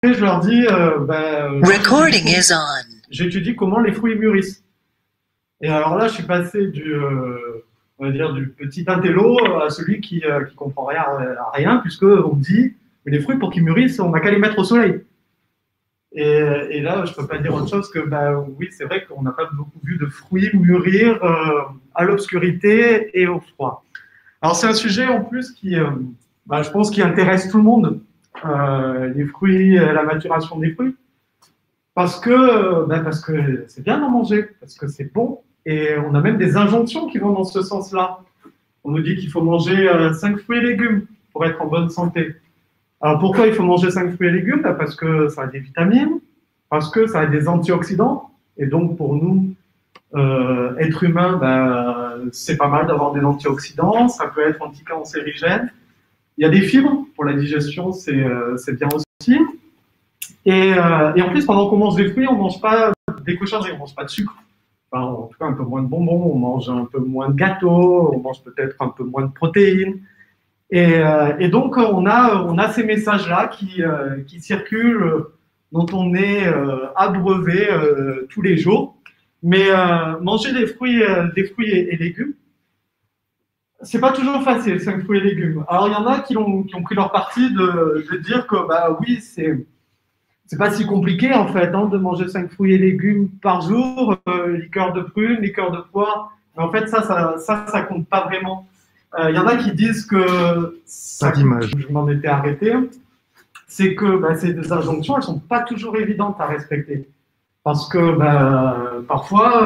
je leur dis, Recording is on. j'étudie comment les fruits mûrissent. Et alors là, je suis passé on va dire, du petit intello à celui qui comprend rien à rien, puisque on me dit, mais les fruits, pour qu'ils mûrissent, on n'a qu'à les mettre au soleil. Et là, je peux pas dire autre chose que, oui, c'est vrai qu'on n'a pas beaucoup vu de fruits mûrir à l'obscurité et au froid. Alors, c'est un sujet, en plus, je pense, qui intéresse tout le monde, les fruits, la maturation des fruits, parce que c'est bien d'en manger, parce que c'est bon, et on a même des injonctions qui vont dans ce sens-là. On nous dit qu'il faut manger 5 fruits et légumes pour être en bonne santé. Alors pourquoi il faut manger 5 fruits et légumes? Parce que ça a des vitamines, parce que ça a des antioxydants, et donc pour nous, êtres humains, c'est pas mal d'avoir des antioxydants, ça peut être anticancérigène. Il y a des fibres pour la digestion, c'est bien aussi. Et en plus, pendant qu'on mange des fruits, on ne mange pas des cochonneries, on ne mange pas de sucre. Enfin, en tout cas, un peu moins de bonbons, on mange un peu moins de gâteaux, on mange peut-être un peu moins de protéines. Et donc, on a ces messages-là qui circulent, dont on est abreuvé tous les jours. Mais manger des fruits et légumes, c'est pas toujours facile, 5 fruits et légumes. Alors, il y en a qui ont pris leur parti de dire que, oui, c'est pas si compliqué, en fait, de manger 5 fruits et légumes par jour, liqueur de prune, liqueur de poire. Mais en fait, ça compte pas vraiment. Il y en a qui disent que ça, je m'en étais arrêté, c'est que ces injonctions, elles sont pas toujours évidentes à respecter. Parce que parfois,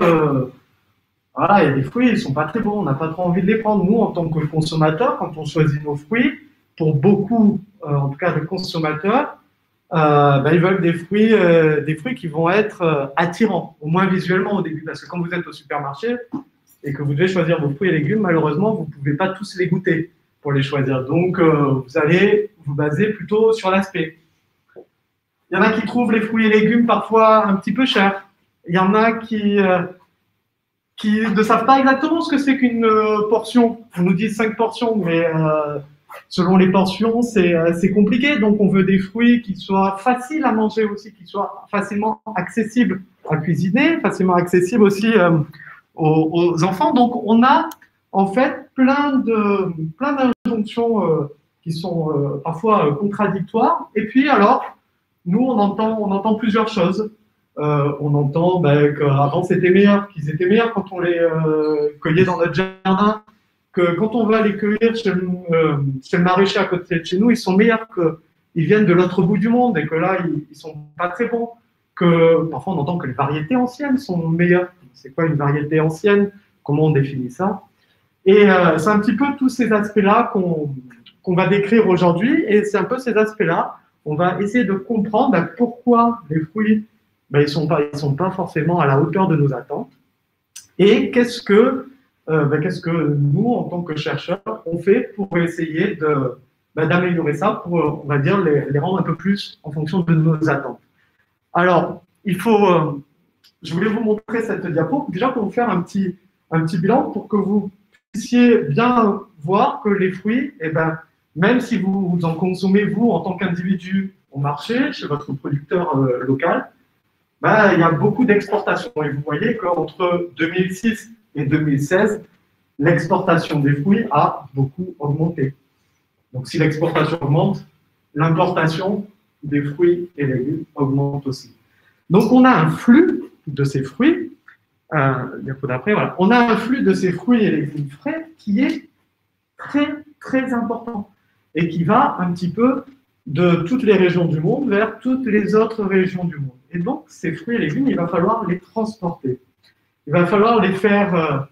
voilà, il y a des fruits, ils sont pas très bons, on n'a pas trop envie de les prendre. Nous, en tant que consommateurs, quand on choisit nos fruits, pour beaucoup, en tout cas de consommateurs, ils veulent des fruits qui vont être attirants, au moins visuellement au début. Parce que quand vous êtes au supermarché, et que vous devez choisir vos fruits et légumes, malheureusement, vous ne pouvez pas tous les goûter pour les choisir. Donc, vous allez vous baser plutôt sur l'aspect. Il y en a qui trouvent les fruits et légumes parfois un petit peu chers. Il y en a qui ne savent pas exactement ce que c'est qu'une portion. On nous dit 5 portions, mais selon les portions, c'est compliqué. Donc, on veut des fruits qui soient faciles à manger aussi, qui soient facilement accessibles à cuisiner, facilement accessibles aussi aux enfants. Donc, on a en fait plein d'injonctions qui sont parfois contradictoires. Et puis, alors, nous, on entend plusieurs choses. On entend qu'avant, c'était meilleur, qu'ils étaient meilleurs quand on les cueillait dans notre jardin, que quand on va les cueillir chez le maraîcher à côté de chez nous, ils sont meilleurs qu'ils viennent de l'autre bout du monde et que là, ils sont pas très bons. Que parfois, on entend que les variétés anciennes sont meilleures. C'est quoi une variété ancienne? Comment on définit ça? Et c'est un petit peu tous ces aspects-là qu'on va décrire aujourd'hui. Et c'est un peu ces aspects-là, on va essayer de comprendre pourquoi les fruits, ils sont pas forcément à la hauteur de nos attentes. Et qu'est-ce que nous, en tant que chercheurs, on fait pour essayer d'améliorer ça, pour, on va dire, les rendre un peu plus en fonction de nos attentes. Alors, je voulais vous montrer cette diapo, déjà pour vous faire un petit bilan, pour que vous puissiez bien voir que les fruits, même si vous en consommez, vous, en tant qu'individu, au marché, chez votre producteur local, il y a beaucoup d'exportations. Et vous voyez qu'entre 2006 et 2016, l'exportation des fruits a beaucoup augmenté. Donc, si l'exportation augmente, l'importation des fruits et légumes augmente aussi. Donc, on a un flux de ces fruits, voilà. On a un flux de ces fruits et légumes frais qui est très, très important et qui va un petit peu de toutes les régions du monde vers toutes les autres régions du monde. Et donc, ces fruits et légumes, il va falloir les transporter. Il va falloir les faire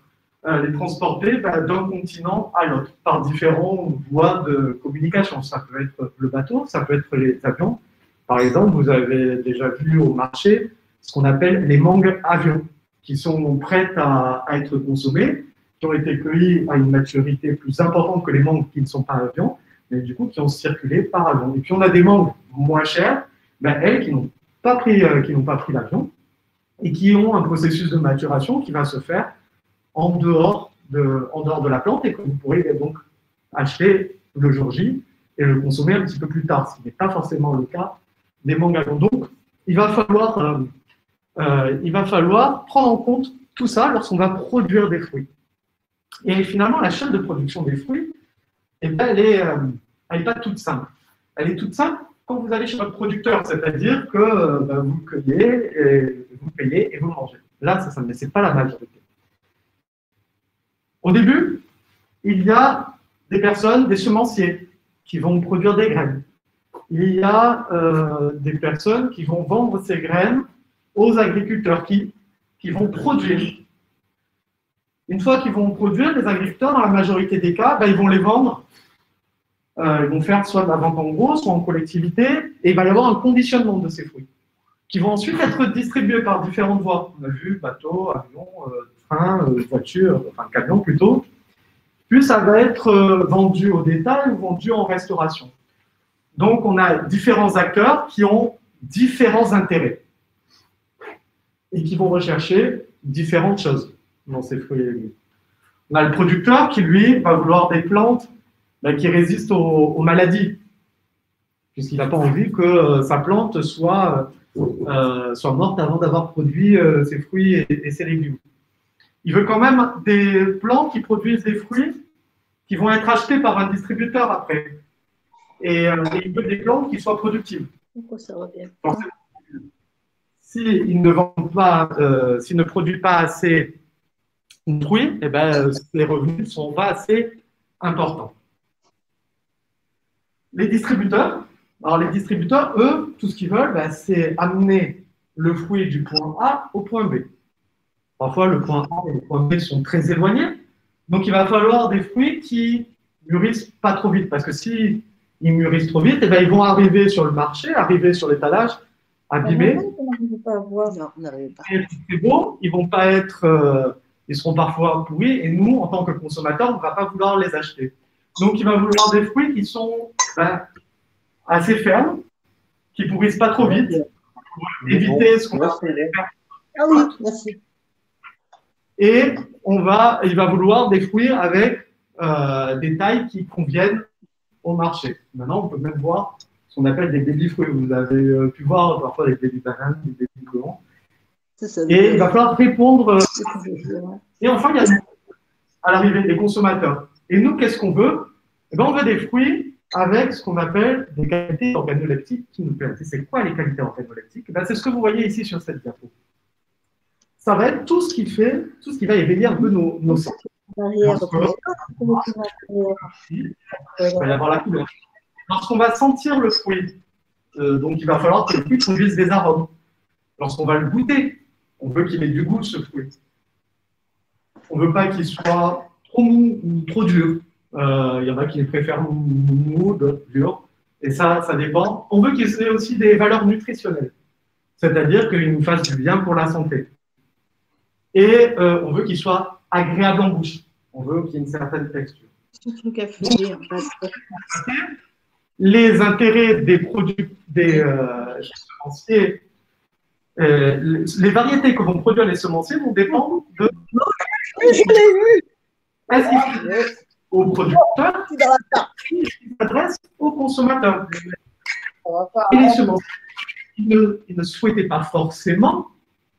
les transporter d'un continent à l'autre par différentes voies de communication. Ça peut être le bateau, ça peut être les avions. Par exemple, vous avez déjà vu au marché ce qu'on appelle les mangues avions, qui sont prêtes à être consommées, qui ont été cueillies à une maturité plus importante que les mangues qui ne sont pas avions, mais du coup qui ont circulé par avion. Et puis on a des mangues moins chères, elles qui n'ont pas pris l'avion et qui ont un processus de maturation qui va se faire en dehors de la plante et que vous pourrez donc acheter le jour J et le consommer un petit peu plus tard, ce qui n'est pas forcément le cas des manganons. Donc, il va falloir prendre en compte tout ça lorsqu'on va produire des fruits. Et finalement, la chaîne de production des fruits, eh ben, elle est pas toute simple. Elle est toute simple quand vous allez chez votre producteur, c'est-à-dire que vous cueillez, et vous payez et vous mangez. Là, c'est ça, mais ce n'est pas la majorité. Au début, il y a des personnes, des semenciers, qui vont produire des graines. Il y a des personnes qui vont vendre ces graines aux agriculteurs qui vont produire. Une fois qu'ils vont produire, les agriculteurs, dans la majorité des cas, ils vont les vendre. Ils vont faire soit de la vente en gros, soit en collectivité, et il va y avoir un conditionnement de ces fruits, qui vont ensuite être distribués par différentes voies. On a vu bateau, avion, train, voiture, enfin camion plutôt. Puis ça va être vendu au détail ou vendu en restauration. Donc on a différents acteurs qui ont différents intérêts et qui vont rechercher différentes choses dans ces fruits et légumes. On a le producteur qui, lui, va vouloir des plantes qui résistent aux maladies, puisqu'il n'a pas envie que sa plante soit morte avant d'avoir produit ses fruits et ses légumes. Il veut quand même des plantes qui produisent des fruits qui vont être achetés par un distributeur après. Et il veut des plantes qui soient productives. Pourquoi ça revient? S'il ne vend pas, s'il ne produit pas assez de fruits, les revenus ne sont pas assez importants. Les distributeurs, eux, tout ce qu'ils veulent, c'est amener le fruit du point A au point B. Parfois, le point A et le point B sont très éloignés, donc il va falloir des fruits qui mûrissent pas trop vite, parce que s'ils mûrissent trop vite, ils vont arriver sur le marché, arriver sur l'étalage, abîmés. C'est beau, ils vont pas être, ils seront parfois pourris, et nous, en tant que consommateurs, on ne va pas vouloir les acheter. Donc, il va vouloir des fruits qui sont assez fermes, qui ne pourrissent pas trop vite, pour éviter ce qu'on va faire. Ah oui, merci. Et il va vouloir des fruits avec des tailles qui conviennent au marché. Maintenant, on peut même voir ce qu'on appelle des baby-fruits. Vous avez pu voir parfois des baby-bananes, des baby-melons. Et il va falloir répondre. Et enfin, il y a à l'arrivée des consommateurs. Et nous, qu'est-ce qu'on veut? On veut des fruits avec ce qu'on appelle des qualités organoleptiques qui nous plaisent. C'est quoi les qualités organoleptiques? C'est ce que vous voyez ici sur cette diapo. Ça va être tout ce qui va éveiller un peu nos sens. Il va y avoir la couleur. Lorsqu'on va sentir le fruit, donc il va falloir que le fruit produise des arômes. Lorsqu'on va le goûter, on veut qu'il ait du goût, ce fruit. On ne veut pas qu'il soit trop mou ou trop dur. Il y en a qui préfèrent mou, d'autres dur. Et ça dépend. On veut qu'il ait aussi des valeurs nutritionnelles. C'est-à-dire qu'il nous fasse du bien pour la santé. Et on veut qu'il soit agréable en bouche. On veut qu'il y ait une certaine texture. Les intérêts des produits, des semenciers, les variétés que vont produire les semenciers vont dépendre de. Je l'ai eu. Est-ce qu'ils s'adressent aux producteurs qui s'adressent aux consommateurs? Et les semenciers, ils ne souhaitaient pas forcément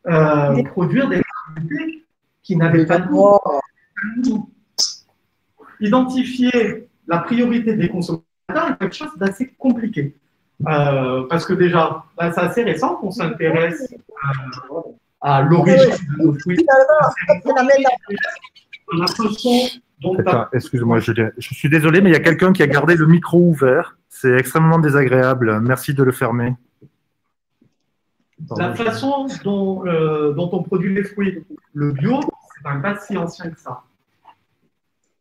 produire des variétés qui n'avaient pas de goût. Identifier la priorité des consommateurs est quelque chose d'assez compliqué. Parce que déjà, c'est assez récent qu'on s'intéresse à l'origine de nos fruits. La façon dont. Excuse-moi, je suis désolé, mais il y a quelqu'un qui a gardé le micro ouvert. C'est extrêmement désagréable. Merci de le fermer. La façon dont on produit les fruits, le bio, c'est quand même pas si ancien que ça.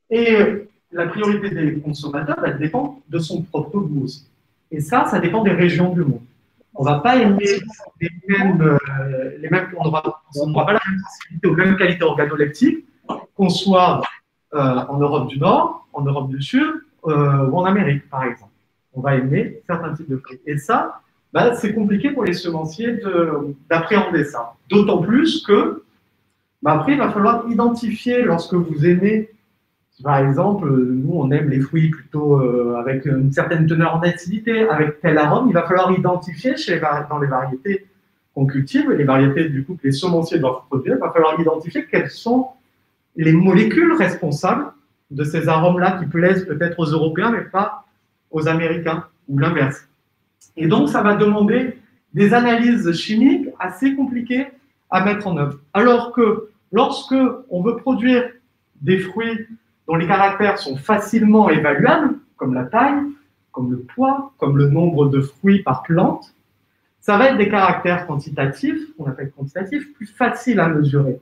Et la priorité des consommateurs, elle dépend de son propre goût aussi. Et ça dépend des régions du monde. On ne va pas aimer on n'aura pas la même sensibilité aux mêmes qualités organoleptiques, qu'on soit en Europe du Nord, en Europe du Sud ou en Amérique, par exemple. On va aimer certains types de fruits. Et ça, c'est compliqué pour les semenciers d'appréhender ça. D'autant plus que, après, il va falloir identifier, lorsque vous aimez Par exemple, nous, on aime les fruits plutôt avec une certaine teneur en acidité, avec tel arôme. Il va falloir identifier dans les variétés qu'on cultive, les variétés du coup que les semenciers doivent produire, il va falloir identifier quelles sont les molécules responsables de ces arômes-là qui plaisent peut-être aux Européens, mais pas aux Américains, ou l'inverse. Et donc, ça va demander des analyses chimiques assez compliquées à mettre en œuvre. Alors que lorsque on veut produire des fruits dont les caractères sont facilement évaluables, comme la taille, comme le poids, comme le nombre de fruits par plante, ça va être des caractères quantitatifs, qu'on appelle quantitatifs, plus faciles à mesurer.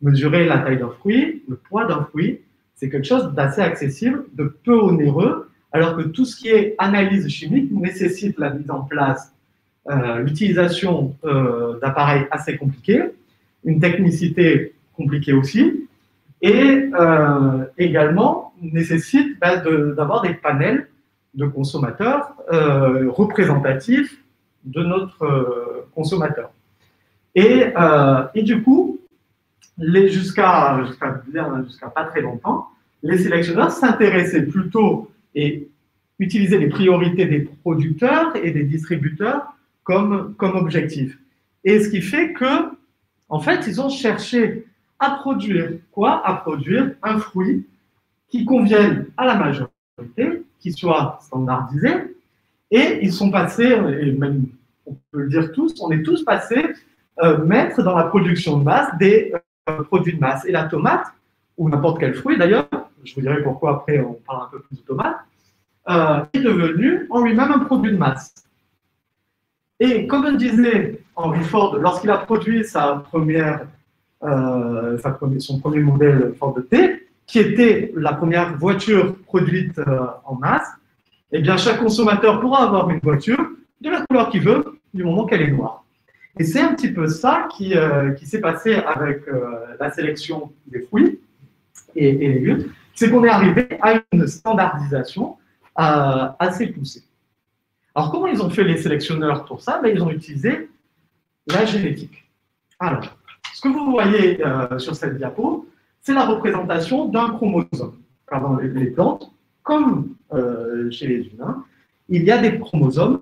Mesurer la taille d'un fruit, le poids d'un fruit, c'est quelque chose d'assez accessible, de peu onéreux, alors que tout ce qui est analyse chimique nécessite la mise en place, l'utilisation d'appareils assez compliqués, une technicité compliquée aussi, et également nécessite d'avoir des panels de consommateurs représentatifs de notre consommateur. Et du coup, jusqu'à pas très longtemps, les sélectionneurs s'intéressaient plutôt et utilisaient les priorités des producteurs et des distributeurs comme objectif. Et ce qui fait que, en fait, ils ont cherché à produire quoi? À produire un fruit qui convienne à la majorité, qui soit standardisé, et ils sont passés, et même on peut le dire tous, on est tous passés mettre dans la production de masse des produits de masse. Et la tomate, ou n'importe quel fruit d'ailleurs, je vous dirai pourquoi après on parle un peu plus de tomate, est devenu en lui-même un produit de masse. Et comme le disait Henry Ford, lorsqu'il a produit son premier modèle Ford T, qui était la première voiture produite en masse, eh bien chaque consommateur pourra avoir une voiture de la couleur qu'il veut, du moment qu'elle est noire. Et c'est un petit peu ça qui s'est passé avec la sélection des fruits et légumes, c'est qu'on est arrivé à une standardisation assez poussée. Alors, comment ils ont fait les sélectionneurs pour ça? Ils ont utilisé la génétique. Alors, ce que vous voyez sur cette diapo, c'est la représentation d'un chromosome. Car dans les plantes, comme chez les humains, il y a des chromosomes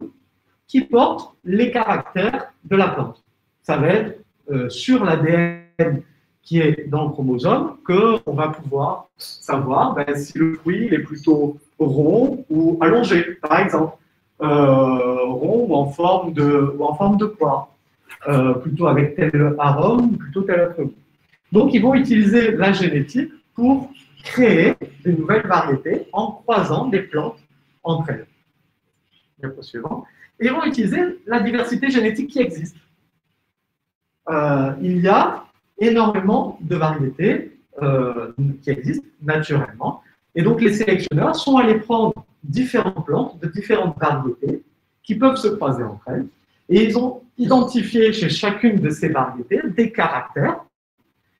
qui portent les caractères de la plante. Ça va être sur l'ADN qui est dans le chromosome qu'on va pouvoir savoir si le fruit est plutôt rond ou allongé, par exemple. Rond ou en forme de poire, plutôt avec tel arôme ou plutôt tel autre goût. Donc, ils vont utiliser la génétique pour créer de nouvelles variétés en croisant des plantes entre elles. Diapo suivant. Et ils vont utiliser la diversité génétique qui existe. Il y a énormément de variétés qui existent naturellement. Et donc, les sélectionneurs sont allés prendre différentes plantes de différentes variétés qui peuvent se croiser entre elles. Et ils ont identifié chez chacune de ces variétés des caractères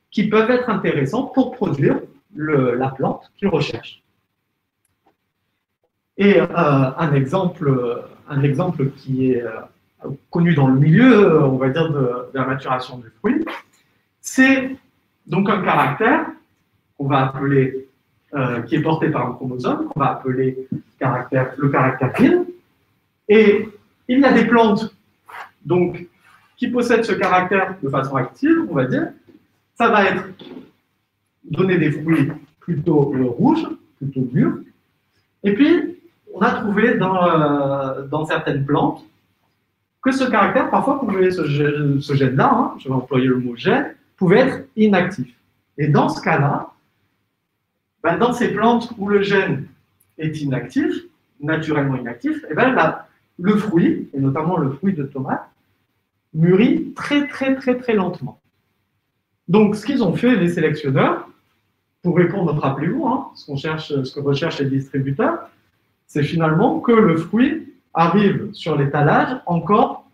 qui peuvent être intéressants pour produire la plante qu'ils recherchent. Et un exemple qui est connu dans le milieu, on va dire, de la maturation du fruit, c'est donc un caractère qu'on va appeler, qui est porté par un chromosome, qu'on va appeler le caractère PIN. Et il y a des plantes donc, qui possèdent ce caractère de façon active, on va dire. Ça va être donner des fruits plutôt rouges, plutôt mûrs. Et puis, on a trouvé dans certaines plantes que ce caractère, parfois, pouvait, ce gène-là, hein, je vais employer le mot gène, pouvait être inactif. Et dans ce cas-là, dans ces plantes où le gène est inactif, naturellement inactif, et le fruit, et notamment le fruit de tomate, mûrit très, très, très, très lentement. Donc, ce qu'ils ont fait, les sélectionneurs, pour répondre, rappelez-vous, hein, ce que recherchent les distributeurs, c'est finalement que le fruit arrive sur l'étalage encore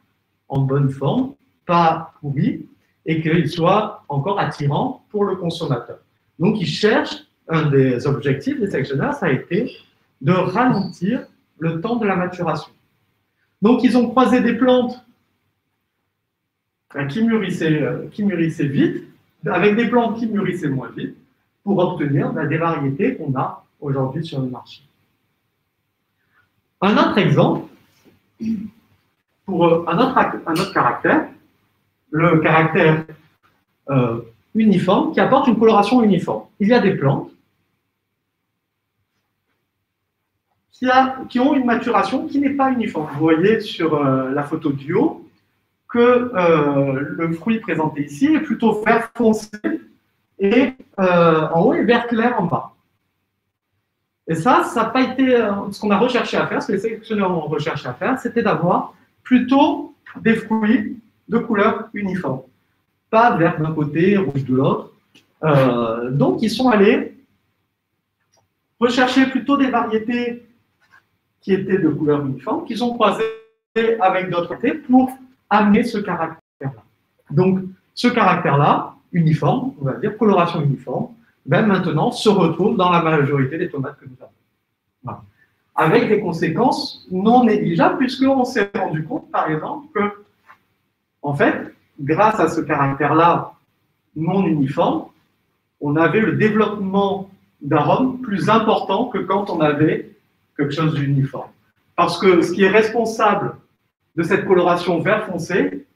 en bonne forme, pas pourri, et qu'il soit encore attirant pour le consommateur. Donc, ils cherchent, un des objectifs des sélectionneurs, ça a été de ralentir le temps de la maturation. Donc, ils ont croisé des plantes qui mûrissaient vite, avec des plantes qui mûrissaient moins vite. pour obtenir des variétés qu'on a aujourd'hui sur le marché. Un autre exemple, pour un autre caractère, le caractère uniforme, qui apporte une coloration uniforme. Il y a des plantes qui ont une maturation qui n'est pas uniforme. Vous voyez sur la photo du haut que le fruit présenté ici est plutôt vert foncé et en haut et vert clair en bas. Et ça n'a pas été ce qu'on a recherché à faire, ce que les sélectionneurs ont recherché à faire, c'était d'avoir plutôt des fruits de couleur uniforme. Pas vert d'un côté, rouge de l'autre. Donc, ils sont allés rechercher plutôt des variétés qui étaient de couleur uniforme, qu'ils ont croisées avec d'autres variétés pour amener ce caractère-là. Donc, ce caractère-là, uniforme, on va dire, coloration uniforme, ben maintenant se retrouve dans la majorité des tomates que nous avons. Voilà. Avec des conséquences non négligeables, puisqu'on s'est rendu compte, par exemple, que, en fait, grâce à ce caractère-là non uniforme, on avait le développement d'arômes plus important que quand on avait quelque chose d'uniforme. Parce que ce qui est responsable de cette coloration vert foncé,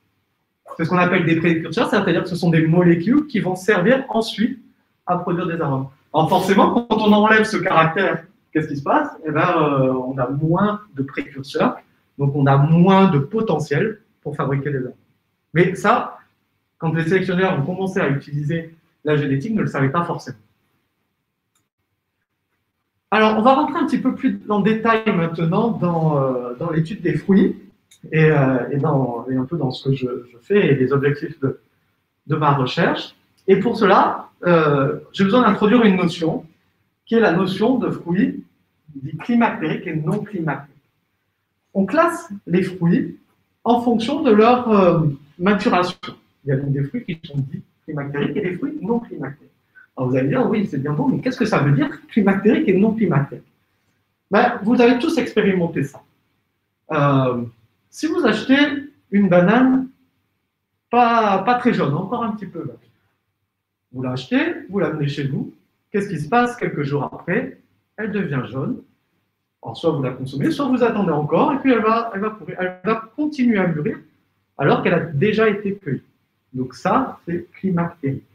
c'est ce qu'on appelle des précurseurs, c'est-à-dire que ce sont des molécules qui vont servir ensuite à produire des arômes. Alors forcément, quand on enlève ce caractère, qu'est-ce qui se passe? Eh ben, on a moins de précurseurs, donc on a moins de potentiel pour fabriquer des arômes. Mais ça, quand les sélectionneurs ont commencé à utiliser la génétique, ne le savaient pas forcément. Alors, on va rentrer un petit peu plus en détail maintenant dans l'étude des fruits et un peu dans ce que je fais et les objectifs de ma recherche. Et pour cela, j'ai besoin d'introduire une notion qui est la notion de fruits dits climactériques et non climactériques. On classe les fruits en fonction de leur maturation. Il y a donc des fruits qui sont dits climactériques et des fruits non climactériques. Alors vous allez dire, oui, c'est bien bon, mais qu'est-ce que ça veut dire climactérique et non climactérique? Ben, vous avez tous expérimenté ça. Si vous achetez une banane pas très jaune, encore un petit peu verte, vous l'achetez, vous l'amenez chez vous, qu'est-ce qui se passe quelques jours après? Elle devient jaune. Alors, soit vous la consommez, soit vous attendez encore, et puis elle va continuer à mûrir, alors qu'elle a déjà été cueillie. Donc ça, c'est climactérique.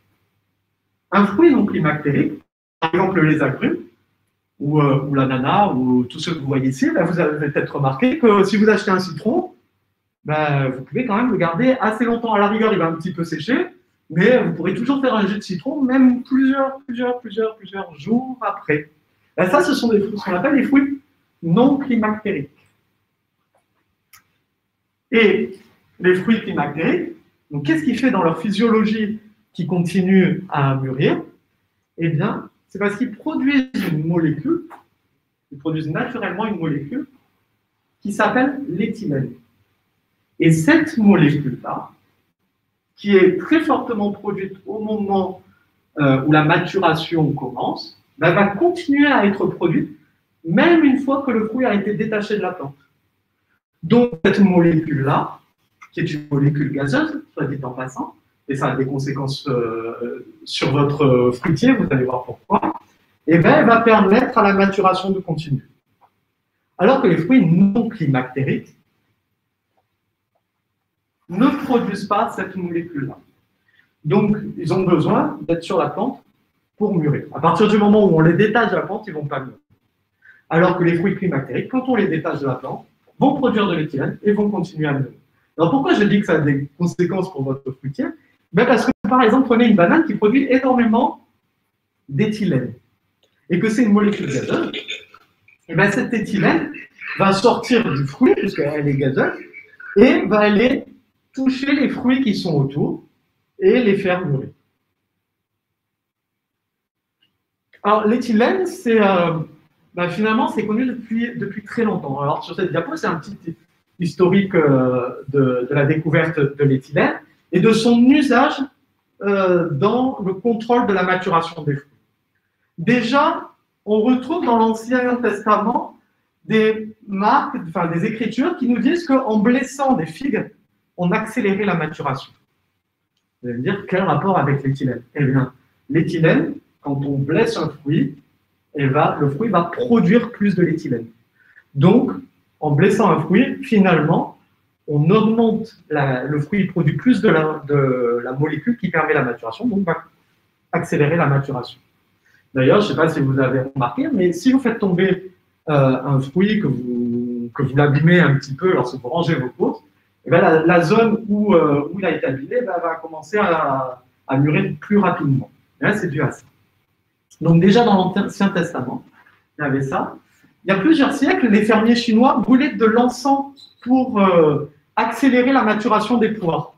Un fruit non climactérique, par exemple les agrumes, ou l'ananas, ou tout ce que vous voyez ici, ben, vous avez peut-être remarqué que si vous achetez un citron, ben, vous pouvez quand même le garder assez longtemps. À la rigueur, il va un petit peu sécher, mais vous pourrez toujours faire un jus de citron, même plusieurs jours après. Ben, ça, ce sont des fruits, ce qu'on appelle des fruits non climactériques. Et les fruits climactériques, donc qu'est-ce qui fait dans leur physiologie qui continuent à mûrir? Eh bien, c'est parce qu'ils produisent une molécule, ils produisent naturellement une molécule qui s'appelle l'éthylène. Et cette molécule-là, qui est très fortement produite au moment où la maturation commence, ben, va continuer à être produite même une fois que le fruit a été détaché de la plante. Donc, cette molécule-là, qui est une molécule gazeuse, soit dit en passant, et ça a des conséquences sur votre fruitier, vous allez voir pourquoi, et ben, elle va permettre à la maturation de continuer. Alors que les fruits non climactériques ne produisent pas cette molécule-là. Donc, ils ont besoin d'être sur la plante pour mûrir. À partir du moment où on les détache de la plante, ils ne vont pas mûrir. Alors que les fruits climactériques, quand on les détache de la plante, vont produire de l'éthylène et vont continuer à mûrir. Alors, pourquoi je dis que ça a des conséquences pour votre fruitier? Ben parce que, par exemple, prenez une banane qui produit énormément d'éthylène et que c'est une molécule gazeuse, et ben cette éthylène va sortir du fruit, puisqu'elle est gazeuse, et va aller toucher les fruits qui sont autour et les faire mûrir. Alors, l'éthylène, finalement, c'est connu depuis très longtemps. Alors, sur cette diapo, c'est un petit historique de la découverte de l'éthylène et de son usage dans le contrôle de la maturation des fruits. Déjà, on retrouve dans l'Ancien Testament des marques, enfin des écritures qui nous disent qu'en blessant des figues, on accélérait la maturation. Vous allez me dire, quel rapport avec l'éthylène? Eh bien, l'éthylène quand on blesse un fruit, le fruit va produire plus de l'éthylène. Donc, en blessant un fruit, finalement, on augmente, le fruit produit plus de la molécule qui permet la maturation, donc va accélérer la maturation. D'ailleurs, je ne sais pas si vous avez remarqué, mais si vous faites tomber un fruit que vous l'abîmez un petit peu lorsque vous rangez vos courses, eh bien, la zone où il a été abîmé va commencer à mûrir plus rapidement. Et là, c'est dû à ça. Donc déjà dans l'Ancien Testament, il y avait ça. Il y a plusieurs siècles, les fermiers chinois brûlaient de l'encens pour accélérer la maturation des poires.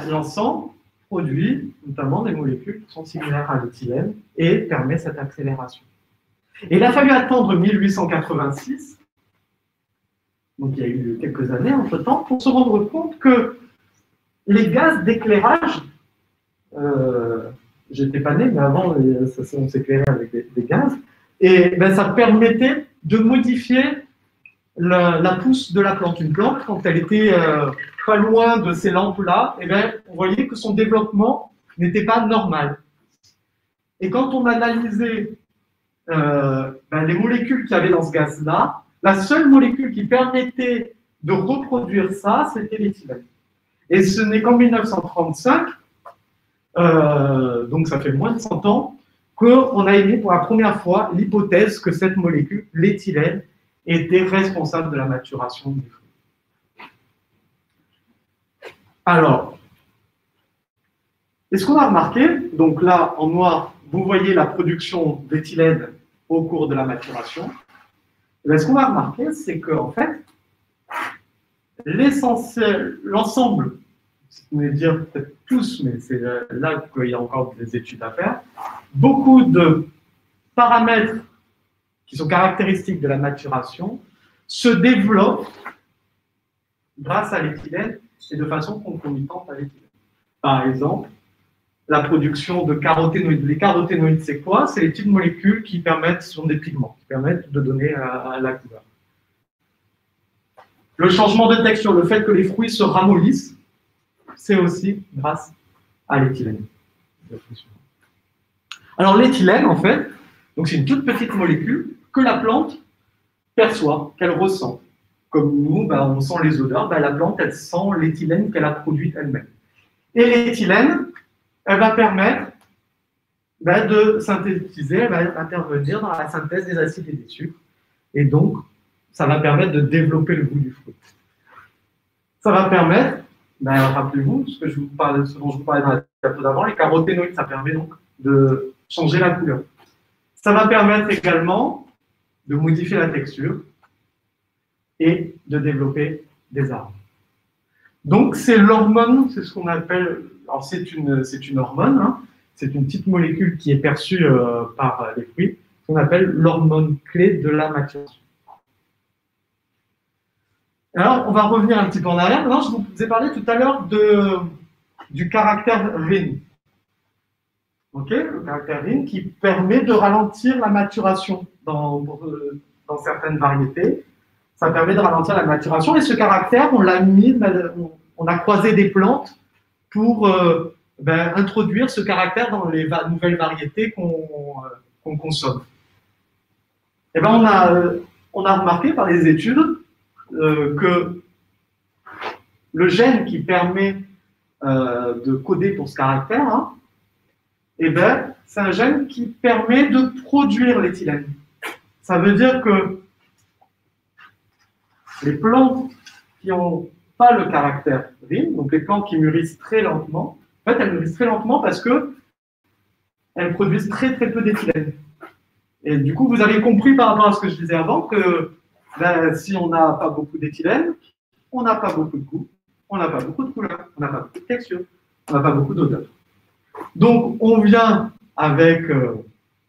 L'encens produit notamment des molécules qui sont similaires à l'éthylène et permet cette accélération. Et il a fallu attendre 1886, donc il y a eu quelques années entre-temps, pour se rendre compte que les gaz d'éclairage, j'étais pas né, mais avant on s'éclairait avec des gaz, et ben, ça permettait de modifier la pousse de la plante. Une plante, quand elle était pas loin de ces lampes-là, et ben, on voyait que son développement n'était pas normal. Et quand on analysait les molécules qu'il y avait dans ce gaz-là, la seule molécule qui permettait de reproduire ça, c'était l'éthylène. Et ce n'est qu'en 1935, donc ça fait moins de 100 ans, qu'on a émis pour la première fois l'hypothèse que cette molécule, l'éthylène, était responsable de la maturation du fruit. Alors, est-ce qu'on a remarqué, donc là en noir, vous voyez la production d'éthylène au cours de la maturation. Ce qu'on va remarquer, c'est qu'en fait, l'ensemble, je vais dire peut-être tous, mais c'est là qu'il y a encore des études à faire, beaucoup de paramètres qui sont caractéristiques de la maturation se développent grâce à l'éthylène et de façon concomitante à l'éthylène. Par exemple, la production de caroténoïdes. Les caroténoïdes, c'est quoi? C'est les petites molécules qui permettent, ce sont des pigments, qui permettent de donner à la couleur. Le changement de texture, le fait que les fruits se ramollissent, c'est aussi grâce à l'éthylène. Alors l'éthylène, en fait, c'est une toute petite molécule que la plante perçoit, qu'elle ressent. Comme nous, on sent les odeurs, la plante, elle sent l'éthylène qu'elle a produite elle-même. Et l'éthylène, elle va permettre de synthétiser, elle va intervenir dans la synthèse des acides et des sucres. Et donc, ça va permettre de développer le goût du fruit. Ça va permettre, rappelez-vous, ce dont je vous parlais dans la diapo d'avant, les caroténoïdes, ça permet donc de changer la couleur. Ça va permettre également de modifier la texture et de développer des arômes. Donc, c'est l'hormone, c'est ce qu'on appelle, alors c'est une hormone, hein, c'est une petite molécule qui est perçue par les fruits, qu'on appelle l'hormone clé de la maturation. Alors, on va revenir un petit peu en arrière. Maintenant, je vous ai parlé tout à l'heure du caractère RIN. Ok, le caractère RIN qui permet de ralentir la maturation dans certaines variétés. Ça permet de ralentir la maturation. Et ce caractère, on l'a mis, on a croisé des plantes pour introduire ce caractère dans les nouvelles variétés qu'on consomme. Et on a remarqué par les études que le gène qui permet de coder pour ce caractère, c'est un gène qui permet de produire l'éthylène. Ça veut dire que les plantes qui n'ont pas le caractère RIN, donc les plantes qui mûrissent très lentement, en fait, elles mûrissent très lentement parce qu'elles produisent très très peu d'éthylène. Et du coup, vous avez compris par rapport à ce que je disais avant que si on n'a pas beaucoup d'éthylène, on n'a pas beaucoup de goût, on n'a pas beaucoup de couleur, on n'a pas beaucoup de texture, on n'a pas beaucoup d'odeur. Donc, on vient avec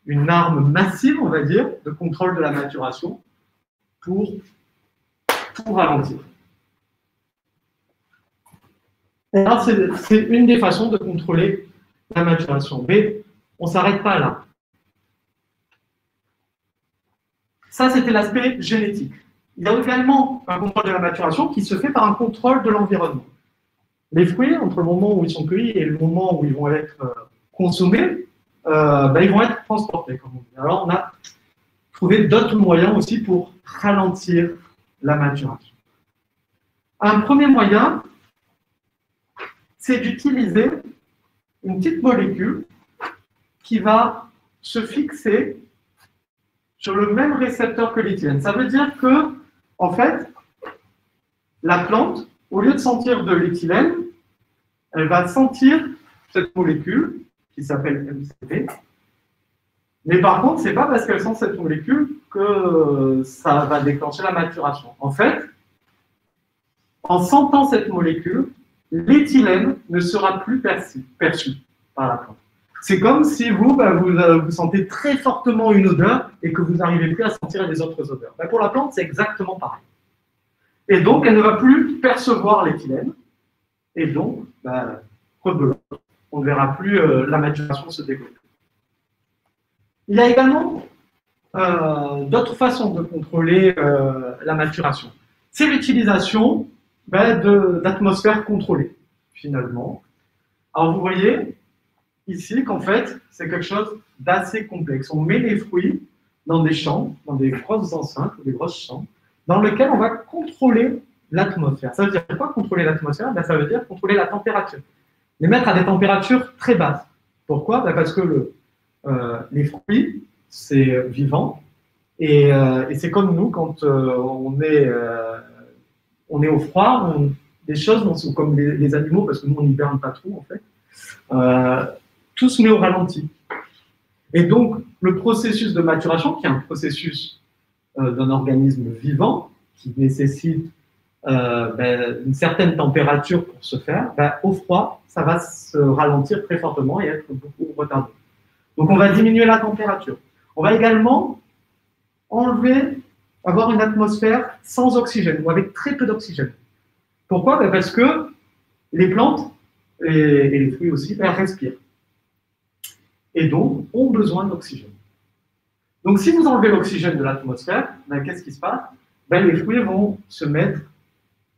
une arme massive, on va dire, de contrôle de la maturation pour tout ralentir. Alors, c'est une des façons de contrôler la maturation. Mais on ne s'arrête pas là. Ça, c'était l'aspect génétique. Il y a également un contrôle de la maturation qui se fait par un contrôle de l'environnement. Les fruits, entre le moment où ils sont cueillis et le moment où ils vont être consommés, ils vont être transportés, comme on dit. Alors, on a trouvé d'autres moyens aussi pour ralentir la maturation. Un premier moyen, c'est d'utiliser une petite molécule qui va se fixer sur le même récepteur que l'éthylène. Ça veut dire que, en fait, la plante, au lieu de sentir de l'éthylène, elle va sentir cette molécule qui s'appelle MCP. Mais par contre, ce n'est pas parce qu'elle sent cette molécule que ça va déclencher la maturation. En fait, en sentant cette molécule, l'éthylène ne sera plus perçu par la plante. C'est comme si vous sentez très fortement une odeur et que vous n'arrivez plus à sentir les autres odeurs. Pour la plante, c'est exactement pareil. Et donc, elle ne va plus percevoir l'éthylène. Et donc, rebelote, on ne verra plus la maturation se développer. Il y a également d'autres façons de contrôler la maturation. C'est l'utilisation d'atmosphères contrôlées, finalement. Alors, vous voyez ici qu'en fait, c'est quelque chose d'assez complexe. On met les fruits dans des champs, dans des grosses enceintes ou des grosses chambres, dans lesquelles on va contrôler l'atmosphère. Ça veut dire quoi, contrôler l'atmosphère? Ça veut dire contrôler la température. Les mettre à des températures très basses. Pourquoi? Parce que les fruits, c'est vivant. Et c'est comme nous, quand on est au froid, des choses comme les animaux, parce que nous, on n'hiberne pas trop, en fait, tout se met au ralenti. Et donc, le processus de maturation, qui est un processus d'un organisme vivant, qui nécessite une certaine température pour se faire, au froid, ça va se ralentir très fortement et être beaucoup retardé. Donc, on va diminuer la température. On va également avoir une atmosphère sans oxygène, ou avec très peu d'oxygène. Pourquoi? Parce que les plantes, et les fruits aussi, elles respirent. Et donc, ont besoin d'oxygène. Donc, si vous enlevez l'oxygène de l'atmosphère, qu'est-ce qui se passe? Les fruits vont se mettre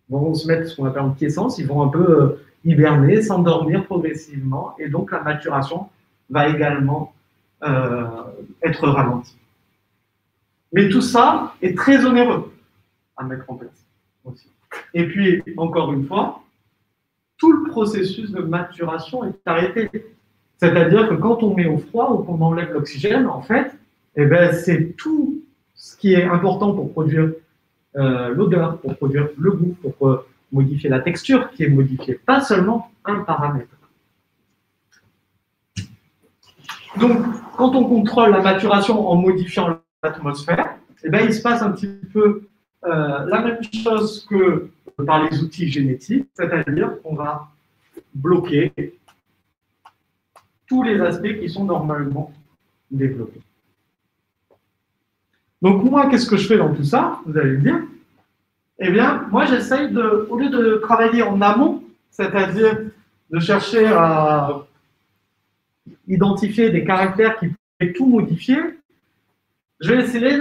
ce qu'on appelle en quiescence, ils vont un peu hiberner, s'endormir progressivement, et donc la maturation va également être ralentie. Mais tout ça est très onéreux à mettre en place aussi. Et puis, encore une fois, tout le processus de maturation est arrêté. C'est-à-dire que quand on met au froid ou qu'on enlève l'oxygène, en fait, c'est tout ce qui est important pour produire l'odeur, pour produire le goût, pour modifier la texture qui est modifiée, pas seulement un paramètre. Donc, quand on contrôle la maturation en modifiant l'atmosphère, il se passe un petit peu la même chose que par les outils génétiques, c'est-à-dire qu'on va bloquer tous les aspects qui sont normalement développés. Donc moi, qu'est-ce que je fais dans tout ça? Vous allez me dire. Eh bien, moi, j'essaye au lieu de travailler en amont, c'est-à-dire de chercher à identifier des caractères qui pourraient tout modifier, je vais essayer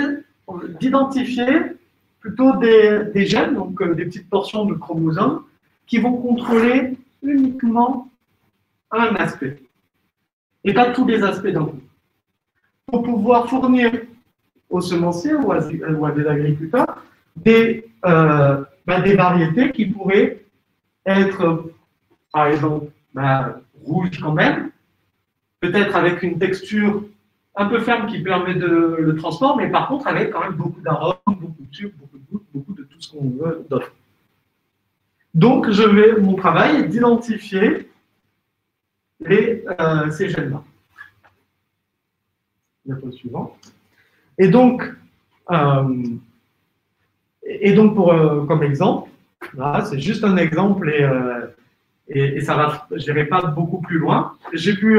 d'identifier plutôt des gènes, donc des petites portions de chromosomes, qui vont contrôler uniquement un aspect, et pas tous les aspects d'un coup. Pour pouvoir fournir aux semenciers ou à des agriculteurs des variétés qui pourraient être, par exemple, rouges quand même, peut-être avec une texture un peu ferme qui permet le transport, mais par contre avec quand même beaucoup d'arômes, beaucoup de sucre, beaucoup de goût, beaucoup de tout ce qu'on veut d'autre. Donc, mon travail est d'identifier ces gènes-là. Diapo suivant. Et donc comme exemple, là, c'est juste un exemple et ça va, je n'irai pas beaucoup plus loin. J'ai pu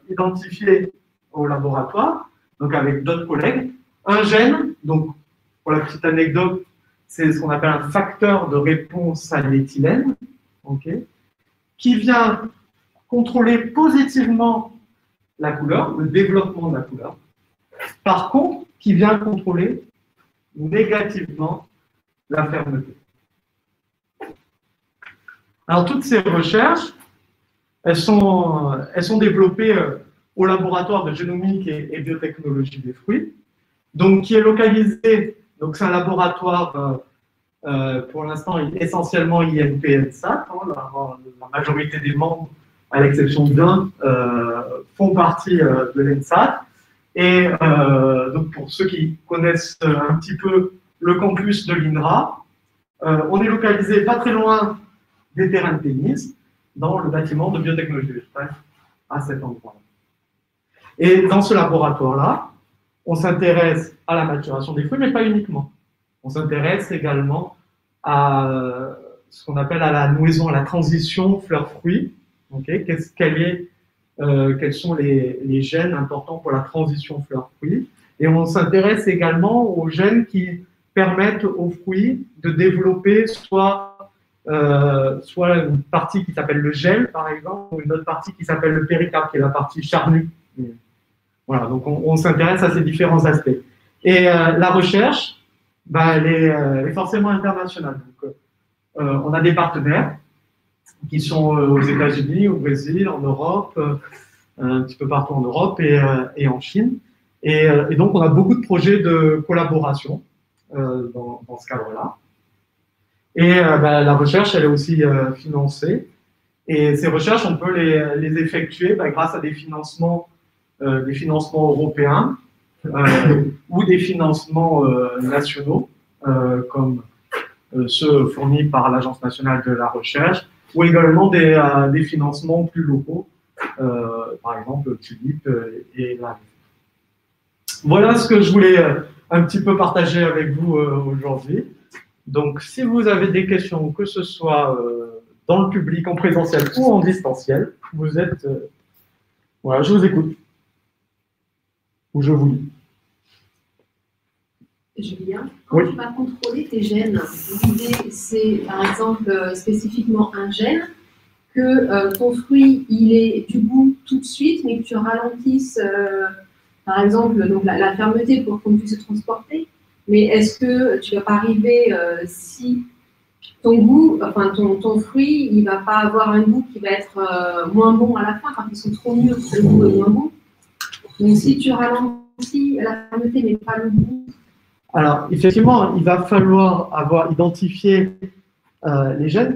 identifier au laboratoire, donc avec d'autres collègues, un gène, donc pour la petite anecdote, c'est ce qu'on appelle un facteur de réponse à l'éthylène, qui vient contrôler positivement la couleur, le développement de la couleur. Par contre, qui vient contrôler négativement la fermeté. Alors, toutes ces recherches elles sont développées au laboratoire de génomique et biotechnologie des fruits, donc qui est localisé, donc c'est un laboratoire pour l'instant essentiellement INP-ENSAT, hein, la majorité des membres, à l'exception d'un, font partie de l'ENSAT. Et donc pour ceux qui connaissent un petit peu le campus de l'INRA, on est localisé pas très loin des terrains de tennis, dans le bâtiment de biotechnologie végétale, à cet endroit. Et dans ce laboratoire-là, on s'intéresse à la maturation des fruits, mais pas uniquement. On s'intéresse également à ce qu'on appelle à la nouaison, à la transition fleurs-fruits. Okay, quels sont les gènes importants pour la transition fleurs-fruits. Et on s'intéresse également aux gènes qui permettent aux fruits de développer soit une partie qui s'appelle le gel, par exemple, ou une autre partie qui s'appelle le péricarpe, qui est la partie charnue. Voilà, donc on s'intéresse à ces différents aspects. Et la recherche, elle est forcément internationale. Donc, on a des partenaires qui sont aux États-Unis, au Brésil, en Europe, un petit peu partout en Europe et en Chine. Et donc, on a beaucoup de projets de collaboration dans ce cadre-là. Et la recherche, elle est aussi financée. Et ces recherches, on peut les effectuer grâce à des financements européens ou des financements nationaux, comme ceux fournis par l'Agence nationale de la recherche, ou également des financements plus locaux, par exemple Tulip et la. Voilà ce que je voulais un petit peu partager avec vous aujourd'hui. Donc, si vous avez des questions, que ce soit dans le public, en présentiel ou en distanciel, vous êtes... voilà, je vous écoute. Ou je vous lis. Julien, quand oui. Tu vas contrôler tes gènes, l'idée c'est par exemple spécifiquement un gène, que ton fruit il ait du goût tout de suite, mais que tu ralentisses par exemple donc la fermeté pour qu'on puisse se transporter. Mais est-ce que tu ne vas pas arriver si ton fruit il ne va pas avoir un goût qui va être moins bon à la fin quand ils sont trop mûrs, le goût est moins bon. Donc si tu ralentis la fermeté mais pas le goût. Alors, effectivement, il va falloir avoir identifié les gènes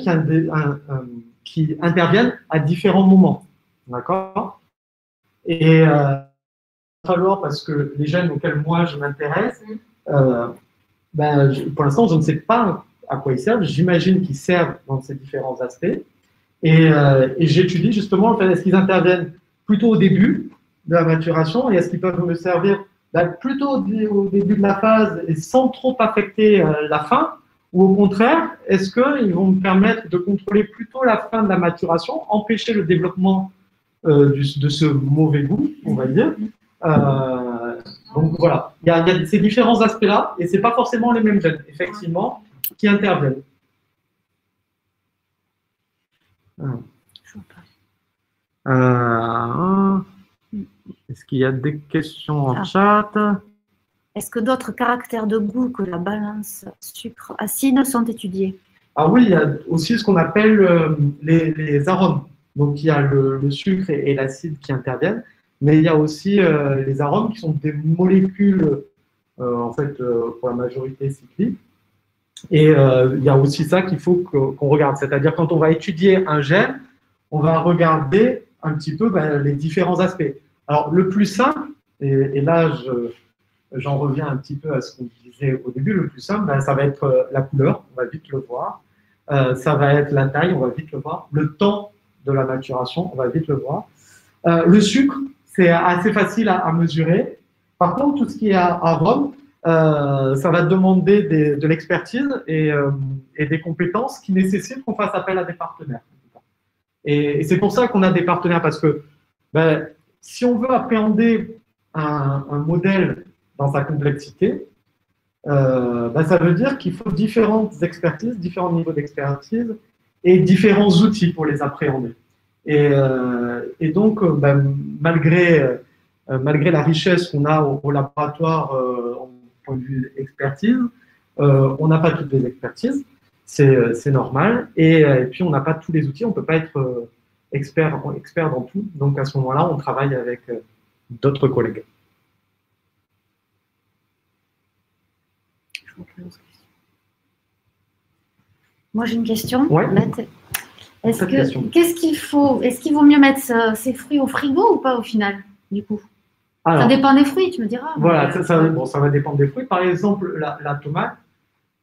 qui interviennent à différents moments. D'accord? Et il va falloir, parce que les gènes auxquels moi je m'intéresse, pour l'instant, je ne sais pas à quoi ils servent. J'imagine qu'ils servent dans ces différents aspects. Et j'étudie justement, est-ce qu'ils interviennent plutôt au début de la maturation et est-ce qu'ils peuvent me servir plutôt au début de la phase et sans trop affecter la fin, ou au contraire, est-ce qu'ils vont me permettre de contrôler plutôt la fin de la maturation, empêcher le développement de ce mauvais goût, on va dire. Donc voilà, il y a ces différents aspects-là, et ce n'est pas forcément les mêmes gènes, effectivement, qui interviennent. Est-ce qu'il y a des questions en chat? Est-ce que d'autres caractères de goût que la balance sucre-acide sont étudiés? Ah oui, il y a aussi ce qu'on appelle les arômes. Donc il y a le sucre et l'acide qui interviennent, mais il y a aussi les arômes qui sont des molécules, en fait, pour la majorité cycliques. Et il y a aussi ça qu'il faut qu'on regarde. C'est-à-dire quand on va étudier un gène, on va regarder un petit peu les différents aspects. Alors, le plus simple, et là, j'en reviens un petit peu à ce qu'on disait au début, le plus simple, ça va être la couleur, on va vite le voir. Ça va être la taille, on va vite le voir. Le temps de la maturation, on va vite le voir. Le sucre, c'est assez facile à mesurer. Par contre, tout ce qui est arôme, ça va demander de l'expertise et des compétences qui nécessitent qu'on fasse appel à des partenaires. Et c'est pour ça qu'on a des partenaires, parce que si on veut appréhender un modèle dans sa complexité, ça veut dire qu'il faut différentes expertises, différents niveaux d'expertise et différents outils pour les appréhender. Et donc, malgré la richesse qu'on a au laboratoire au point de vue expertise, on n'a pas toutes les expertises, c'est normal, et puis on n'a pas tous les outils, on ne peut pas être expert dans tout. Donc à ce moment-là, on travaille avec d'autres collègues. Moi, j'ai une question. Ouais. Bête. Cette question. Qu'est-ce qu'il faut? Est-ce qu'il vaut mieux mettre ces fruits au frigo ou pas au final, du coup? Alors, ça dépend des fruits, tu me diras. Voilà, ça va dépendre des fruits. Par exemple, la tomate,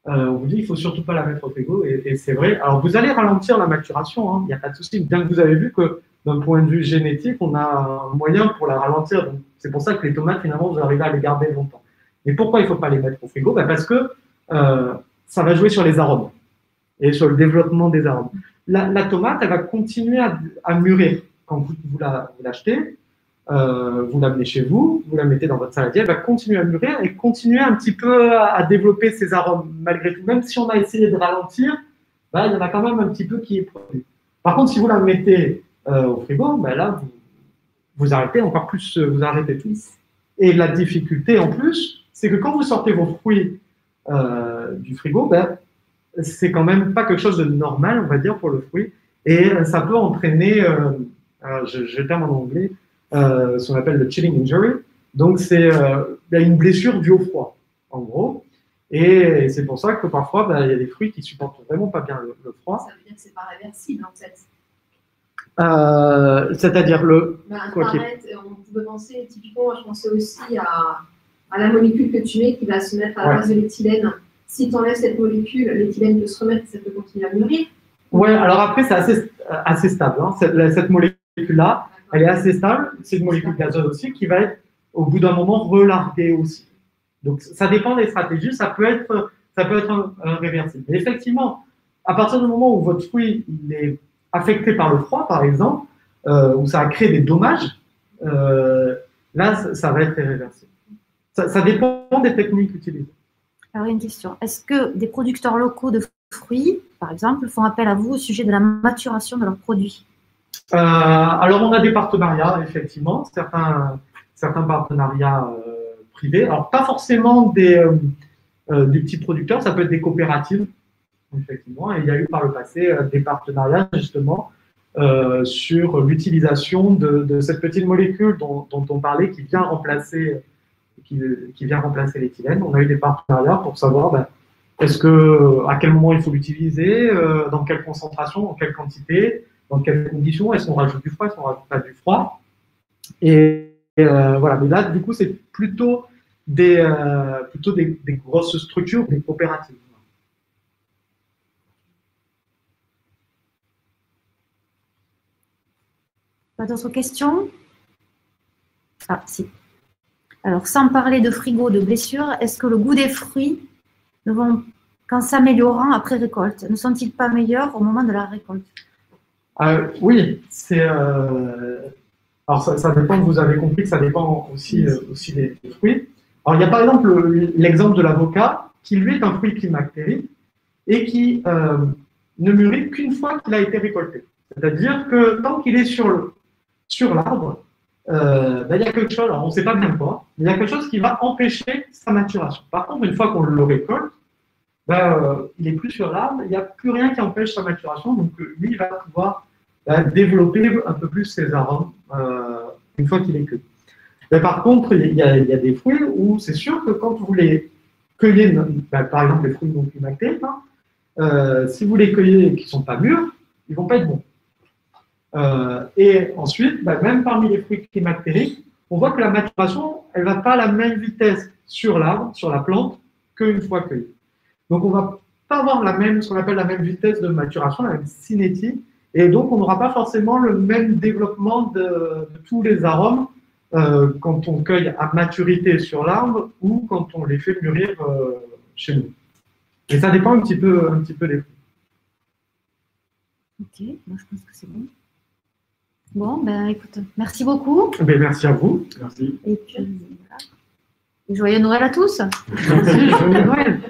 on vous dit il ne faut surtout pas la mettre au frigo, et c'est vrai. Alors, vous allez ralentir la maturation, il n'y a pas de souci. Bien que vous avez vu que d'un point de vue génétique, on a un moyen pour la ralentir. Donc, c'est pour ça que les tomates, finalement, vous arrivez à les garder longtemps. Mais pourquoi il ne faut pas les mettre au frigo? Parce que ça va jouer sur les arômes et sur le développement des arômes. La tomate, elle va continuer à mûrir quand vous l'achetez. Vous l'amenez chez vous, vous la mettez dans votre saladier, elle va continuer à mûrir et continuer un petit peu à développer ses arômes malgré tout. Même si on a essayé de ralentir, il y en a quand même un petit peu qui est produit. Par contre, si vous la mettez au frigo, là, vous arrêtez encore plus, vous arrêtez tout. Et la difficulté en plus, c'est que quand vous sortez vos fruits du frigo, c'est quand même pas quelque chose de normal, on va dire, pour le fruit. Et ça peut entraîner, je termine en anglais, ce qu'on appelle le chilling injury. Donc, c'est une blessure due au froid, en gros. Et c'est pour ça que parfois, il y a des fruits qui supportent vraiment pas bien le froid. Ça veut dire que c'est pas réversible, en fait. C'est-à-dire On peut penser, typiquement, je pensais aussi à la molécule que tu mets qui va se mettre à la base de l'éthylène. Si tu enlèves cette molécule, l'éthylène peut se remettre et ça peut continuer à mûrir. Oui, alors après, c'est assez stable. Cette molécule-là, elle est assez stable. C'est une molécule gazeuse aussi qui va être, au bout d'un moment, relarguée aussi. Donc, ça dépend des stratégies. Ça peut être un réversible. Mais effectivement, à partir du moment où votre fruit il est affecté par le froid, par exemple, où ça a créé des dommages, là, ça va être irréversible. Ça dépend des techniques utilisées. Alors, une question. Est-ce que des producteurs locaux de fruits, par exemple, font appel à vous au sujet de la maturation de leurs produits? Alors, on a des partenariats, effectivement, certains partenariats privés. Alors, pas forcément des petits producteurs, ça peut être des coopératives, effectivement. Et il y a eu par le passé des partenariats, justement, sur l'utilisation de cette petite molécule dont on parlait qui vient remplacer l'éthylène. On a eu des partenariats pour savoir à quel moment il faut l'utiliser, dans quelle concentration, dans quelle quantité, dans quelles conditions, est-ce qu'on rajoute du froid, est-ce qu'on ne rajoute pas du froid. Et voilà, mais là, du coup, c'est plutôt des grosses structures, des coopératives. Pas d'autres questions? Ah, si. Alors, sans parler de frigo, de blessures, est-ce que le goût des fruits ne vont qu'en s'améliorant après récolte? Ne sont-ils pas meilleurs au moment de la récolte? Oui, alors ça dépend, vous avez compris que ça dépend aussi des fruits. Alors, il y a par exemple l'exemple de l'avocat, qui lui est un fruit climactérique et qui ne mûrit qu'une fois qu'il a été récolté. C'est-à-dire que tant qu'il est sur l'arbre, il y a quelque chose, alors on ne sait pas bien quoi, mais il y a quelque chose qui va empêcher sa maturation. Par contre, une fois qu'on le récolte, il n'est plus sur l'arbre, il n'y a plus rien qui empêche sa maturation, donc lui, il va pouvoir développer un peu plus ses arômes une fois qu'il est cueilli. Mais par contre, il y a des fruits où c'est sûr que quand vous les cueillez, par exemple les fruits non climactés, si vous les cueillez et qu'ils ne sont pas mûrs, ils ne vont pas être bons. Et ensuite, même parmi les fruits climactériques, on voit que la maturation, elle ne va pas à la même vitesse sur l'arbre, sur la plante, qu'une fois cueillie. Donc, on ne va pas avoir ce qu'on appelle la même vitesse de maturation, la même cinétique, et donc on n'aura pas forcément le même développement de tous les arômes quand on cueille à maturité sur l'arbre ou quand on les fait mûrir chez nous. Et ça dépend un petit peu des fruits. Ok, moi je pense que c'est bon. Bon, écoute, merci beaucoup. Merci à vous. Merci. Et puis, voilà. Et joyeux Noël à tous. Merci, joyeux Noël.